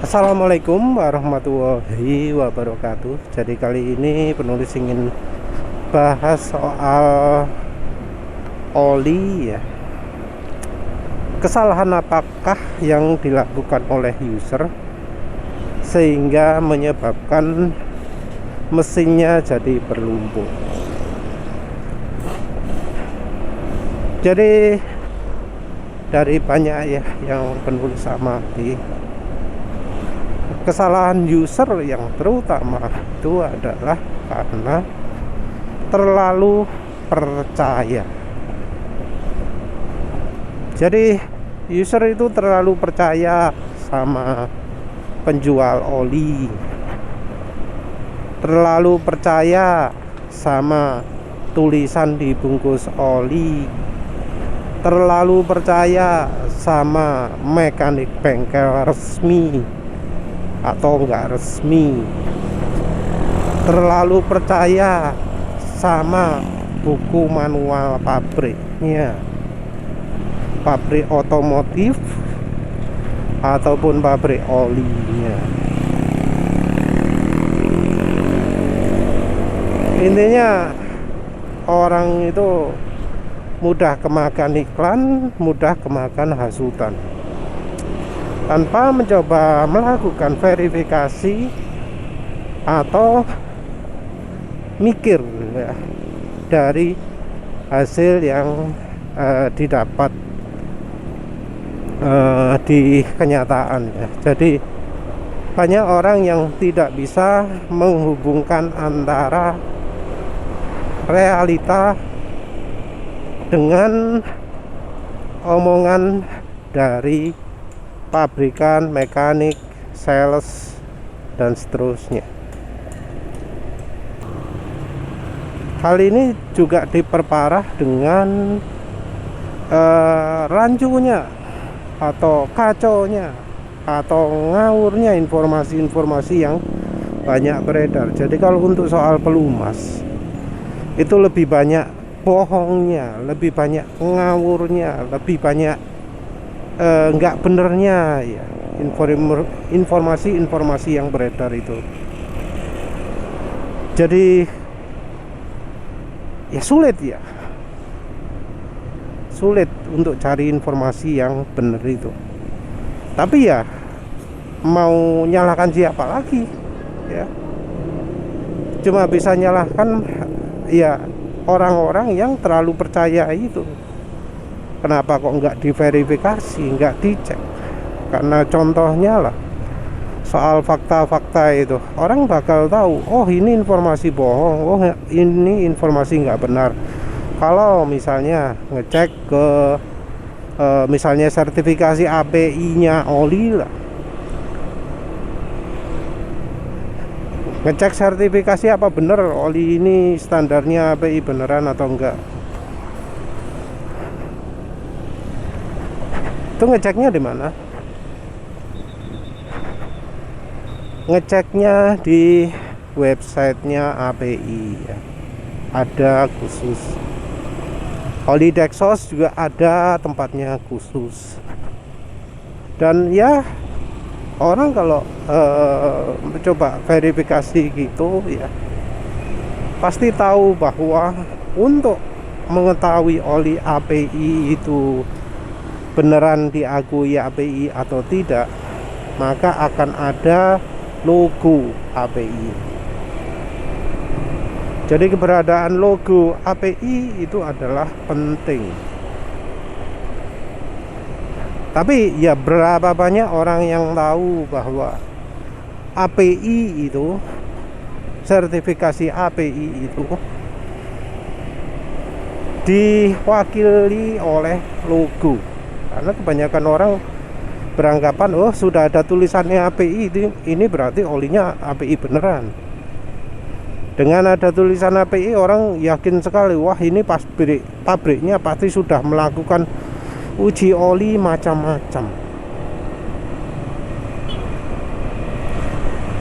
Assalamualaikum warahmatullahi wabarakatuh. Jadi kali ini penulis ingin bahas soal oli ya. Kesalahan apakah yang dilakukan oleh user sehingga menyebabkan mesinnya jadi berlumpur. Jadi dari banyak ya yang penulis amati, kesalahan user yang terutama itu adalah karena terlalu percaya. Jadi user itu terlalu percaya sama penjual oli, terlalu percaya sama tulisan di bungkus oli, terlalu percaya sama mekanik bengkel resmi atau enggak resmi, terlalu percaya sama buku manual pabriknya, pabrik otomotif ataupun pabrik olinya. Intinya orang itu mudah kemakan iklan, mudah kemakan hasutan tanpa mencoba melakukan verifikasi atau mikir ya, dari hasil yang didapat di kenyataan ya. Jadi banyak orang yang tidak bisa menghubungkan antara realita dengan omongan dari pabrikan, mekanik, sales, dan seterusnya. Hal ini juga diperparah dengan rancunya atau kacaunya atau ngawurnya informasi-informasi yang banyak beredar. Jadi kalau untuk soal pelumas itu lebih banyak bohongnya, lebih banyak ngawurnya, lebih banyak nggak benernya ya, informasi-informasi yang beredar itu. Jadi ya sulit untuk cari informasi yang benar itu. Tapi ya mau nyalahkan siapa lagi ya, cuma bisa nyalahkan ya orang-orang yang terlalu percaya itu. Kenapa kok nggak diverifikasi, nggak dicek? Karena contohnya lah soal fakta-fakta itu, orang bakal tahu, oh ini informasi bohong, oh ini informasi nggak benar kalau misalnya ngecek ke misalnya sertifikasi API-nya oli lah. Ngecek sertifikasi apa bener oli ini standarnya API beneran atau enggak. Itu ngeceknya di mana? Ngeceknya di websitenya API ya. Ada khusus. Oli Dexos juga ada tempatnya khusus. Dan ya orang kalau mencoba verifikasi gitu ya, pasti tahu bahwa untuk mengetahui oli API itu beneran diakui API atau tidak, maka akan ada logo API. Jadi keberadaan logo API itu adalah penting. Tapi ya berapa banyak orang yang tahu bahwa API itu, sertifikasi API itu diwakili oleh logo. Karena kebanyakan orang beranggapan, oh sudah ada tulisannya API ini berarti olinya API beneran. Dengan ada tulisan API, orang yakin sekali, wah ini pabriknya pasti sudah melakukan uji oli macam-macam.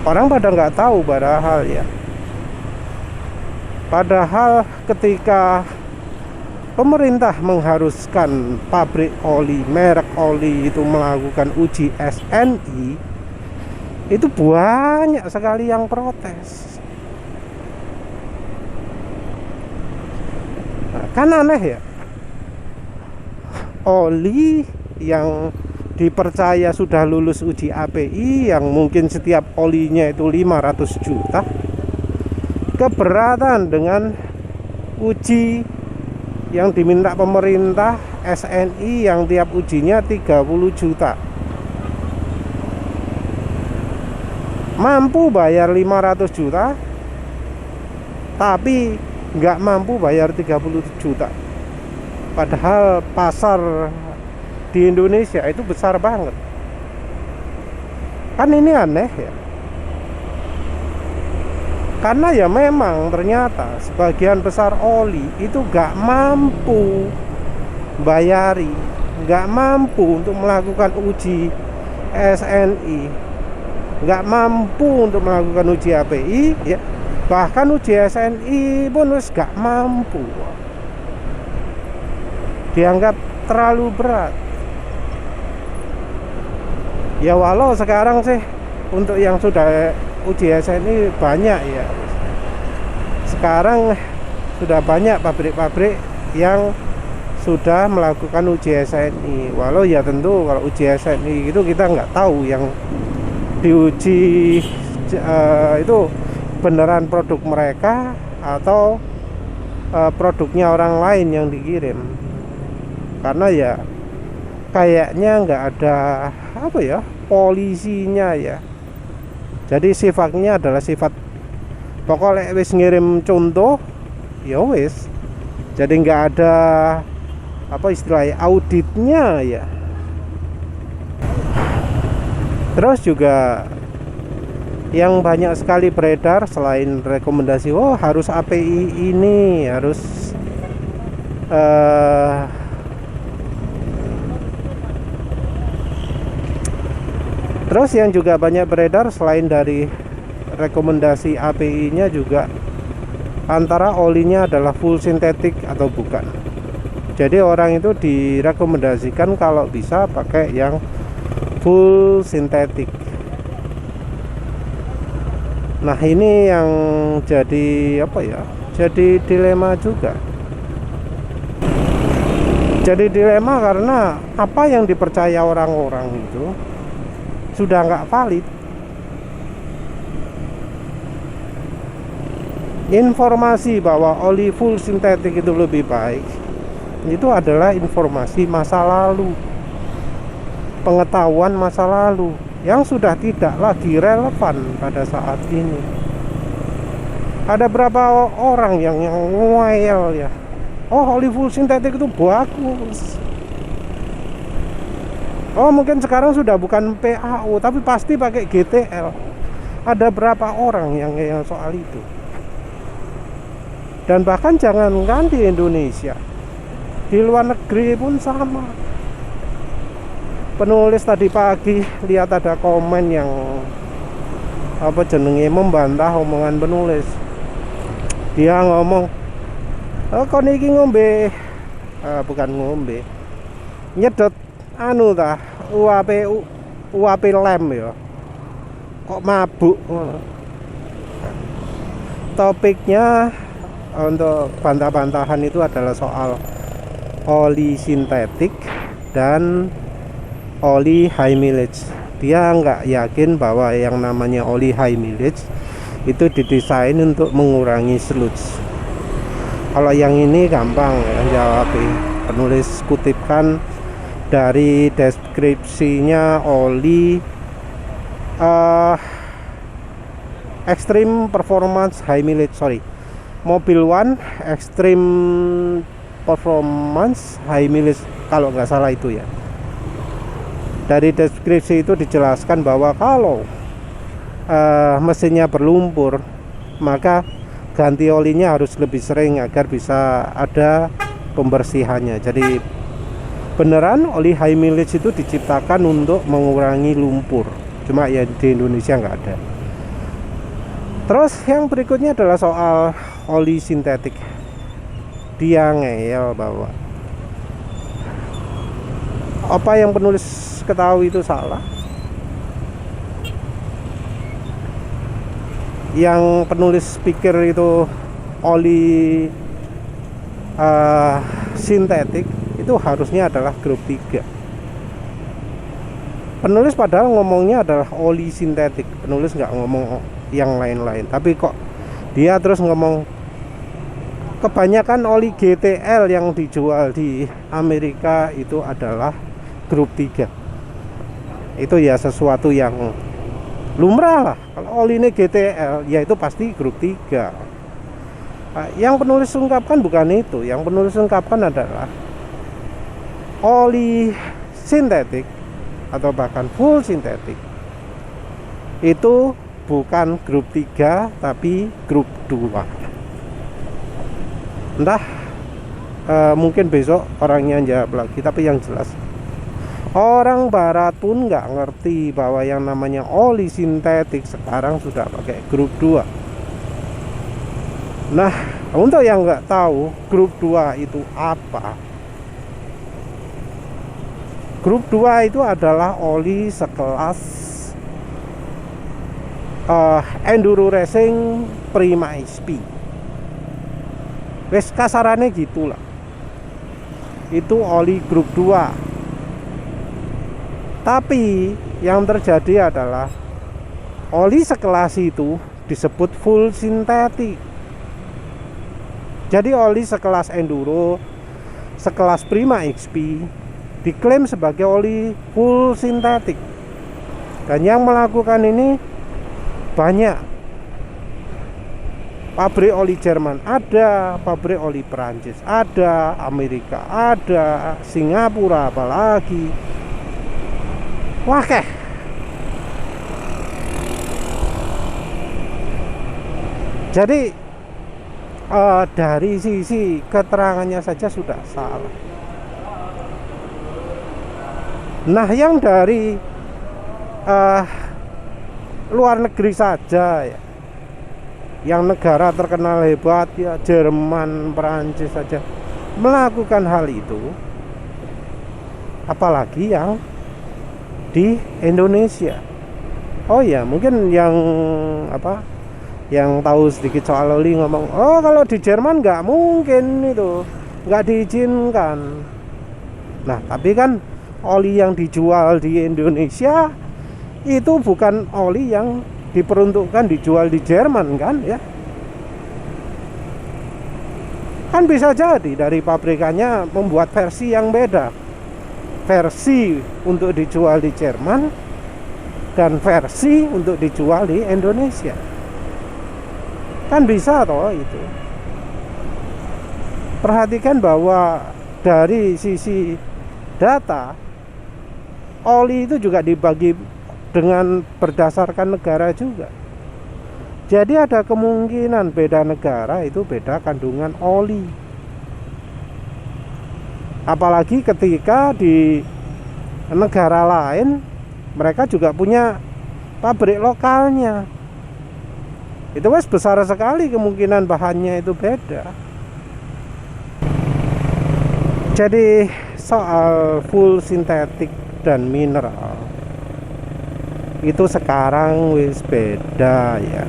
Orang pada nggak tahu padahal ya. Padahal ketika pemerintah mengharuskan pabrik oli, merek oli itu melakukan uji SNI, itu banyak sekali yang protes. Nah, kan aneh ya, oli yang dipercaya sudah lulus uji API, yang mungkin setiap olinya itu 500 juta, keberatan dengan uji yang diminta pemerintah SNI yang tiap ujinya 30 juta. Mampu bayar 500 juta tapi nggak mampu bayar 30 juta. Padahal pasar di Indonesia itu besar banget. Kan ini aneh ya. Karena ya memang ternyata sebagian besar oli itu nggak mampu bayari, nggak mampu untuk melakukan uji SNI, nggak mampu untuk melakukan uji API ya. Bahkan uji SNI pun nggak mampu, dianggap terlalu berat. Ya walau sekarang sih untuk yang sudah uji SNI banyak ya. Sekarang sudah banyak pabrik-pabrik yang sudah melakukan uji SNI. Walau ya tentu kalau uji SNI itu kita nggak tahu yang diuji itu beneran produk mereka atau produknya orang lain yang dikirim. Karena ya kayaknya nggak ada apa ya, polisinya ya. Jadi sifatnya adalah sifat pokoknya wis ngirim contoh ya wis. Jadi nggak ada apa istilahnya auditnya ya. Terus juga yang banyak sekali beredar selain rekomendasi harus API ini harus terus yang juga banyak beredar selain dari rekomendasi API-nya juga antara olinya adalah full sintetik atau bukan. Jadi orang itu direkomendasikan kalau bisa pakai yang full sintetik. Nah ini yang jadi apa ya, jadi dilema juga. Jadi dilema karena apa yang dipercaya orang-orang itu sudah nggak valid. Informasi bahwa oli full sintetik itu lebih baik itu adalah informasi masa lalu, pengetahuan masa lalu yang sudah tidak lagi relevan pada saat ini. Ada berapa orang yang ngeyel ya, oli full sintetik itu bagus. Mungkin sekarang sudah bukan PAO tapi pasti pakai GTL. Ada berapa orang yang soal itu? Dan bahkan jangankan di Indonesia, di luar negeri pun sama. Penulis tadi pagi lihat ada komen yang apa jenenge membantah omongan penulis. Dia ngomong, kok niki ngombe bukan ngombe, nyedot anu tah UAP lem ya, kok mabuk. Topiknya untuk bantah-bantahan itu adalah soal oli sintetik dan oli high mileage. Dia nggak yakin bahwa yang namanya oli high mileage itu didesain untuk mengurangi sludge. Kalau yang ini gampang ya jawabnya. Penulis kutipkan dari deskripsinya oli Extreme Performance High Mileage, Mobil One Extreme Performance High Mileage kalau nggak salah itu ya. Dari deskripsi itu dijelaskan bahwa kalau mesinnya berlumpur maka ganti olinya harus lebih sering agar bisa ada pembersihannya. Jadi beneran oli high mileage itu diciptakan untuk mengurangi lumpur, cuma ya di Indonesia nggak ada. Terus yang berikutnya adalah soal oli sintetik. Dia ngeyel bahwa apa yang penulis ketahui itu salah. yang penulis pikir itu oli sintetik, itu harusnya adalah grup 3. Penulis padahal ngomongnya adalah oli sintetik, penulis nggak ngomong yang lain-lain, tapi kok dia terus ngomong kebanyakan oli GTL yang dijual di Amerika itu adalah grup 3. Itu ya sesuatu yang lumrah lah. Kalau oli ini GTL, ya itu pasti grup 3. Yang penulis ungkapkan bukan itu. Yang penulis ungkapkan adalah oli sintetik atau bahkan full sintetik itu bukan grup 3 tapi grup 2. Entah mungkin besok orangnya jawab lagi, tapi yang jelas orang barat pun nggak ngerti bahwa yang namanya oli sintetik sekarang sudah pakai grup 2. Nah, untuk yang nggak tahu grup 2 itu apa, grup 2 itu adalah oli sekelas Enduro Racing Prima XP. Wes kasarannya gitulah. Itu oli grup 2. Tapi yang terjadi adalah oli sekelas itu disebut full sintetik. Jadi oli sekelas Enduro, sekelas Prima XP diklaim sebagai oli full sintetik. Dan yang melakukan ini banyak. Pabrik oli Jerman ada, pabrik oli Perancis ada, Amerika ada, Singapura apalagi. Wah, jadi dari sisi keterangannya saja sudah salah. Nah, yang dari luar negeri saja ya, yang negara terkenal hebat ya, Jerman, Perancis saja melakukan hal itu, apalagi yang di Indonesia. Oh ya, mungkin yang tahu sedikit soal oli ngomong, oh kalau di Jerman nggak mungkin, itu nggak diizinkan. Nah, tapi kan oli yang dijual di Indonesia itu bukan oli yang diperuntukkan dijual di Jerman kan ya. Kan bisa jadi dari pabrikannya membuat versi yang beda, versi untuk dijual di Jerman dan versi untuk dijual di Indonesia. Kan bisa toh itu. Perhatikan bahwa dari sisi data, oli itu juga dibagi dengan berdasarkan negara juga. Jadi ada kemungkinan beda negara itu beda kandungan oli. Apalagi ketika di negara lain mereka juga punya pabrik lokalnya. Itu wes besar sekali kemungkinan bahannya itu beda. Jadi soal full sintetik dan mineral itu sekarang wis beda ya.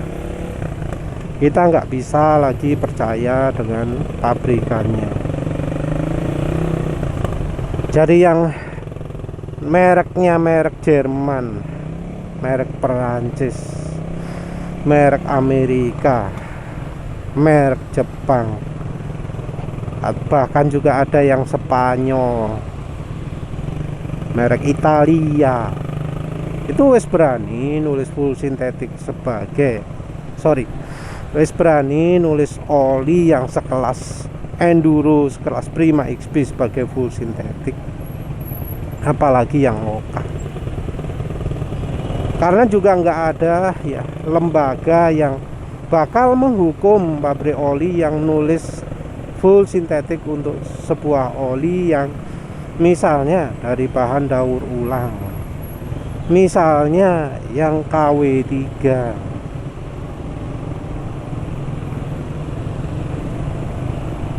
Kita nggak bisa lagi percaya dengan pabrikannya. Jadi yang mereknya merek Jerman, merek Perancis, merek Amerika, merek Jepang, bahkan juga ada yang Spanyol, merek Italia, itu wis berani nulis full sintetik wis berani nulis oli yang sekelas Enduro, sekelas Prima XP sebagai full sintetik, apalagi yang lokal. Karena juga nggak ada ya lembaga yang bakal menghukum pabrik oli yang nulis full sintetik untuk sebuah oli yang misalnya dari bahan daur ulang, misalnya yang KW3.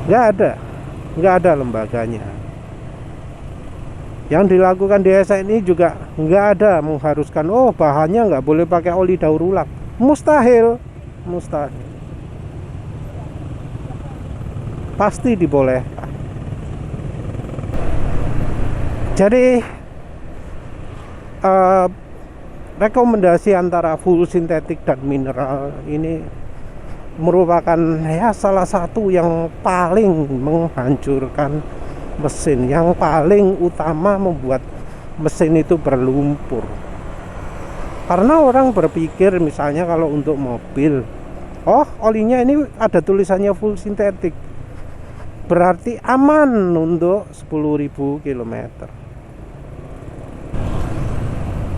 Nggak ada lembaganya. Yang dilakukan DSA ini juga nggak ada mengharuskan bahannya nggak boleh pakai oli daur ulang, mustahil. mustahil. Pasti dibolehkan. Jadi rekomendasi antara full sintetik dan mineral ini merupakan ya salah satu yang paling menghancurkan mesin, yang paling utama membuat mesin itu berlumpur. Karena orang berpikir misalnya kalau untuk mobil, oh olinya ini ada tulisannya full sintetik, berarti aman untuk 10.000 km.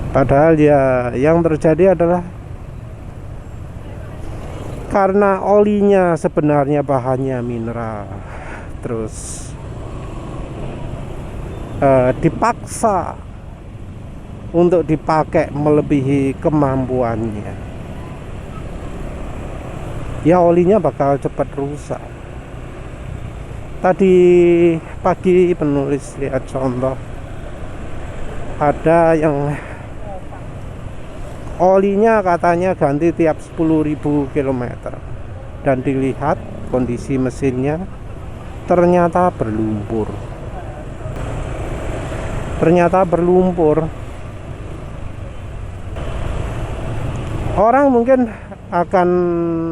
Padahal ya yang terjadi adalah karena olinya sebenarnya bahannya mineral, terus dipaksa untuk dipakai melebihi kemampuannya, ya olinya bakal cepat rusak. Tadi pagi penulis lihat contoh, ada yang olinya katanya ganti tiap 10.000 km, dan dilihat kondisi mesinnya ternyata berlumpur. Orang mungkin akan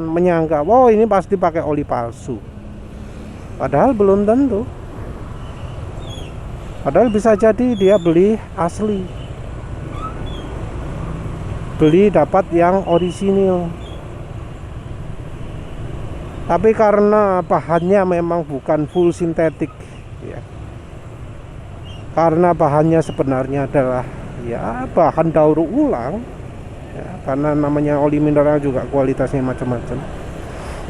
menyangka, wow ini pasti pakai oli palsu. Padahal belum tentu. Padahal bisa jadi dia beli asli, beli dapat yang orisinil. Tapi karena bahannya memang bukan full sintetik ya, karena bahannya sebenarnya adalah ya bahan daur ulang ya, karena namanya oli mineral juga kualitasnya macam-macam.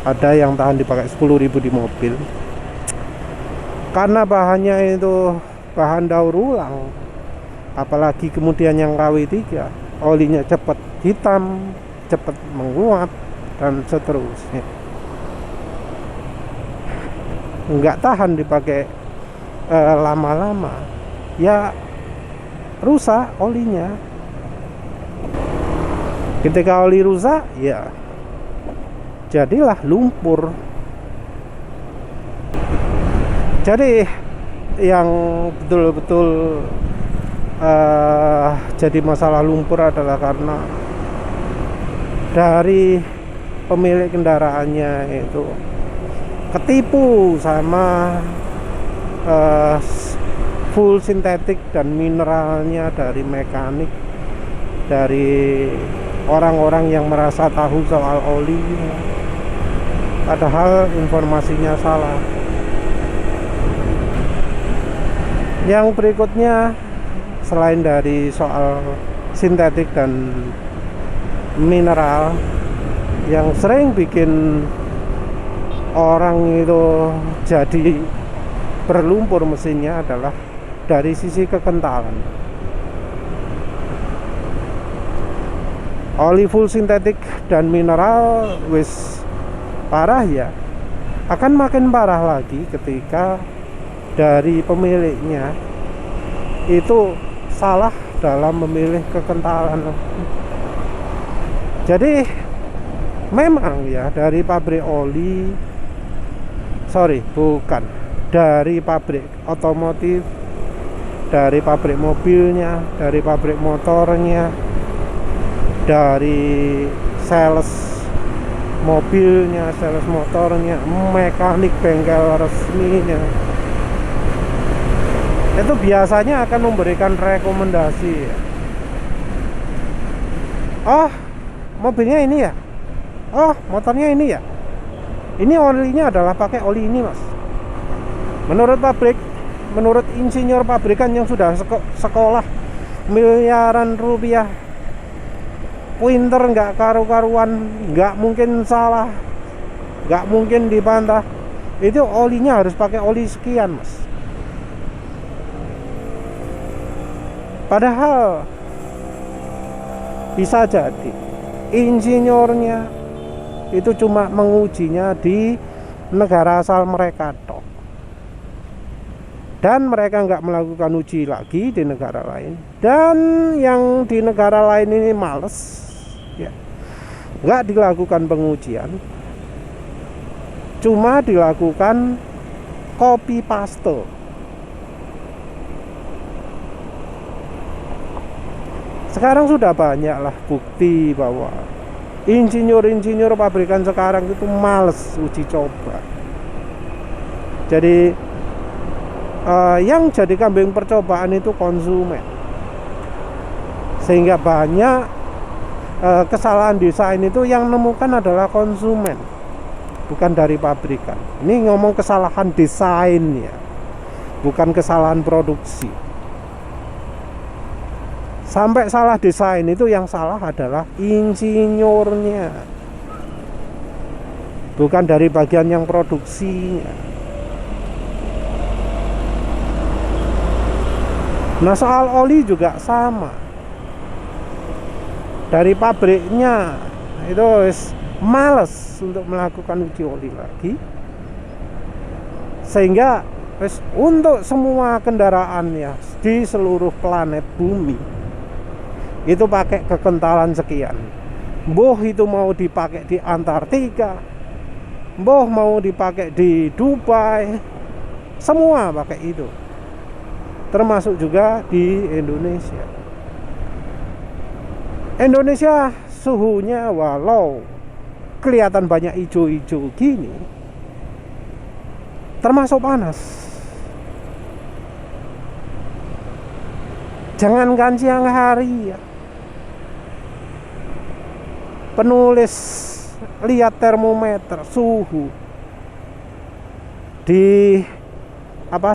Ada yang tahan dipakai 10.000 di mobil. Karena bahannya itu bahan daur ulang, apalagi kemudian yang KW3, olinya cepat hitam, cepat menguap, dan seterusnya. Nggak tahan dipakai lama-lama, ya rusak olinya. Ketika oli rusak, ya jadilah lumpur. Jadi yang betul-betul jadi masalah lumpur adalah karena dari pemilik kendaraannya itu ketipu sama full sintetik dan mineralnya dari mekanik, dari orang-orang yang merasa tahu soal oli, padahal informasinya salah. Yang berikutnya, selain dari soal sintetik dan mineral, yang sering bikin orang itu jadi berlumpur mesinnya adalah dari sisi kekentalan. Oli full sintetik dan mineral wis parah ya, akan makin parah lagi ketika dari pemiliknya itu salah dalam memilih kekentalan. Jadi memang ya dari pabrik oli, dari pabrik otomotif, dari pabrik mobilnya, dari pabrik motornya, dari sales mobilnya, sales motornya, mekanik bengkel resminya, itu biasanya akan memberikan rekomendasi. Oh, mobilnya ini ya, oh motornya ini ya, ini olinya adalah pakai oli ini mas. Menurut pabrik, menurut insinyur pabrikan yang sudah sekolah miliaran rupiah, pinter, nggak karu-karuan, nggak mungkin salah, nggak mungkin dibantah. Itu olinya harus pakai oli sekian mas. Padahal bisa jadi insinyurnya itu cuma mengujinya di negara asal mereka toh, dan mereka nggak melakukan uji lagi di negara lain. Dan yang di negara lain ini males ya, nggak dilakukan pengujian, cuma dilakukan copy paste. Sekarang sudah banyaklah bukti bahwa insinyur-insinyur pabrikan sekarang itu males uji coba. Jadi yang jadi kambing percobaan itu konsumen, sehingga banyak kesalahan desain itu yang menemukan adalah konsumen, bukan dari pabrikan. Ini ngomong kesalahan desain ya, bukan kesalahan produksi. Sampai salah desain itu yang salah adalah insinyurnya, bukan dari bagian yang produksinya. Nah, soal oli juga sama. Dari pabriknya itu males untuk melakukan uji oli lagi, sehingga untuk semua kendaraan ya di seluruh planet bumi itu pakai kekentalan sekian. Boh itu mau dipakai di Antartika, boh mau dipakai di Dubai, semua pakai itu, termasuk juga di Indonesia. Indonesia suhunya walau kelihatan banyak hijau-hijau gini, termasuk panas. Jangankan siang hari ya, penulis lihat termometer suhu di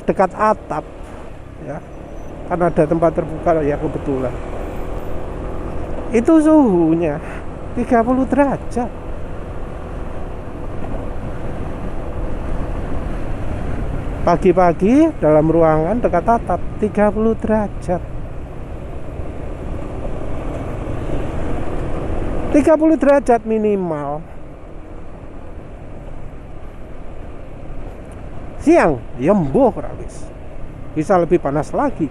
dekat atap ya, karena ada tempat terbuka ya kebetulan, itu suhunya 30 derajat. Pagi-pagi dalam ruangan dekat atap 30 derajat. 30 derajat minimal. Siang ya mbuh rabis, bisa lebih panas lagi,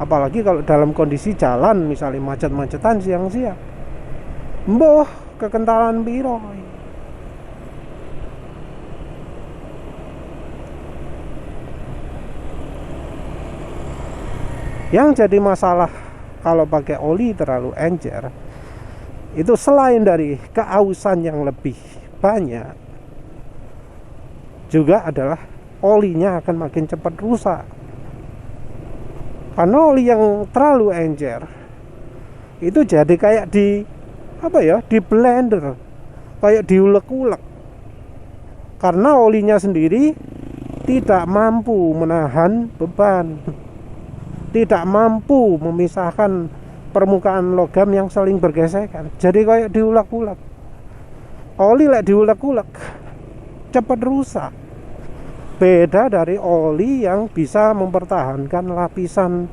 apalagi kalau dalam kondisi jalan misalnya macet-macetan siang-siang, mbuh kekentalan piro. Yang jadi masalah kalau pakai oli terlalu encer itu, selain dari keausan yang lebih banyak, juga adalah olinya akan makin cepat rusak. Karena oli yang terlalu encer itu jadi kayak di di blender, kayak diulek-ulek, karena olinya sendiri tidak mampu menahan beban, tidak mampu memisahkan permukaan logam yang saling bergesekan, jadi kayak diulek-ulek. Oli lek diulek-ulek cepat rusak. Beda dari oli yang bisa mempertahankan lapisan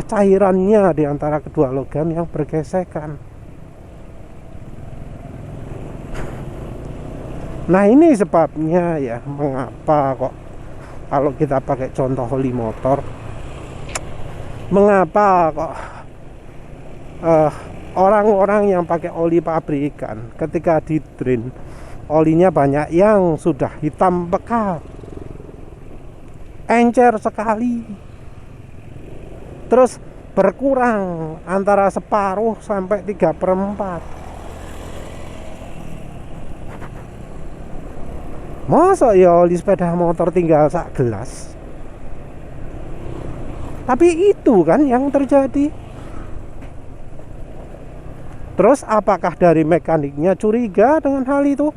cairannya di antara kedua logam yang bergesekan. Nah, ini sebabnya ya mengapa kok kalau kita pakai contoh oli motor, mengapa kok orang-orang yang pakai oli pabrikan ketika di drain olinya banyak yang sudah hitam pekat, encer sekali, terus berkurang antara separuh sampai 3/4. Masa ya oli sepeda motor tinggal sak gelas? Tapi itu kan yang terjadi. Terus apakah dari mekaniknya curiga dengan hal itu?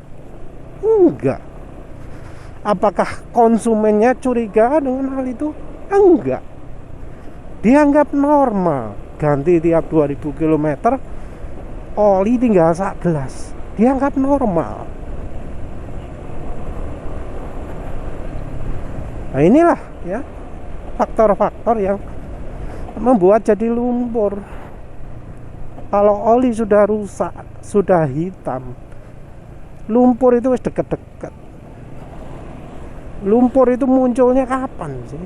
Enggak. Apakah konsumennya curiga dengan hal itu? Enggak. Dianggap normal. Ganti tiap 2000 km oli tinggal sak gelas. Dianggap normal. Nah, inilah ya faktor-faktor yang membuat jadi lumpur. Kalau oli sudah rusak, sudah hitam, lumpur itu wis deket-deket. Lumpur itu munculnya kapan sih?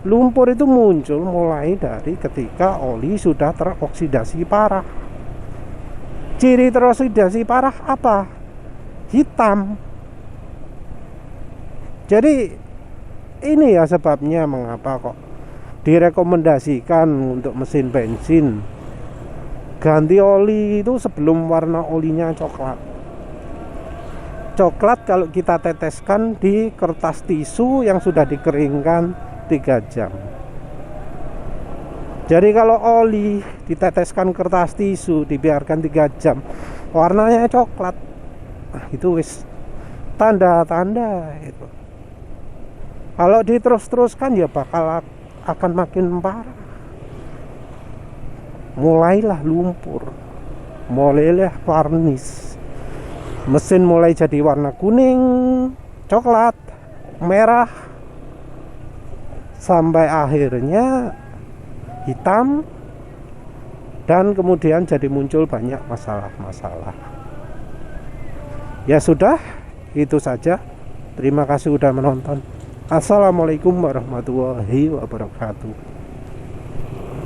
Lumpur itu muncul mulai dari ketika oli sudah teroksidasi parah. Ciri teroksidasi parah apa? Hitam. Jadi ini ya sebabnya mengapa kok direkomendasikan untuk mesin bensin ganti oli itu sebelum warna olinya coklat. Coklat kalau kita teteskan di kertas tisu yang sudah dikeringkan 3 jam. Jadi kalau oli diteteskan kertas tisu dibiarkan 3 jam warnanya coklat, itu wis tanda-tanda itu. Kalau diterus-teruskan ya bakal akan makin parah. Mulailah lumpur, mulailah varnis, mesin mulai jadi warna kuning, coklat, merah, sampai akhirnya hitam, dan kemudian jadi muncul banyak masalah-masalah. Ya sudah, itu saja. Terima kasih sudah menonton. Assalamualaikum warahmatullahi wabarakatuh.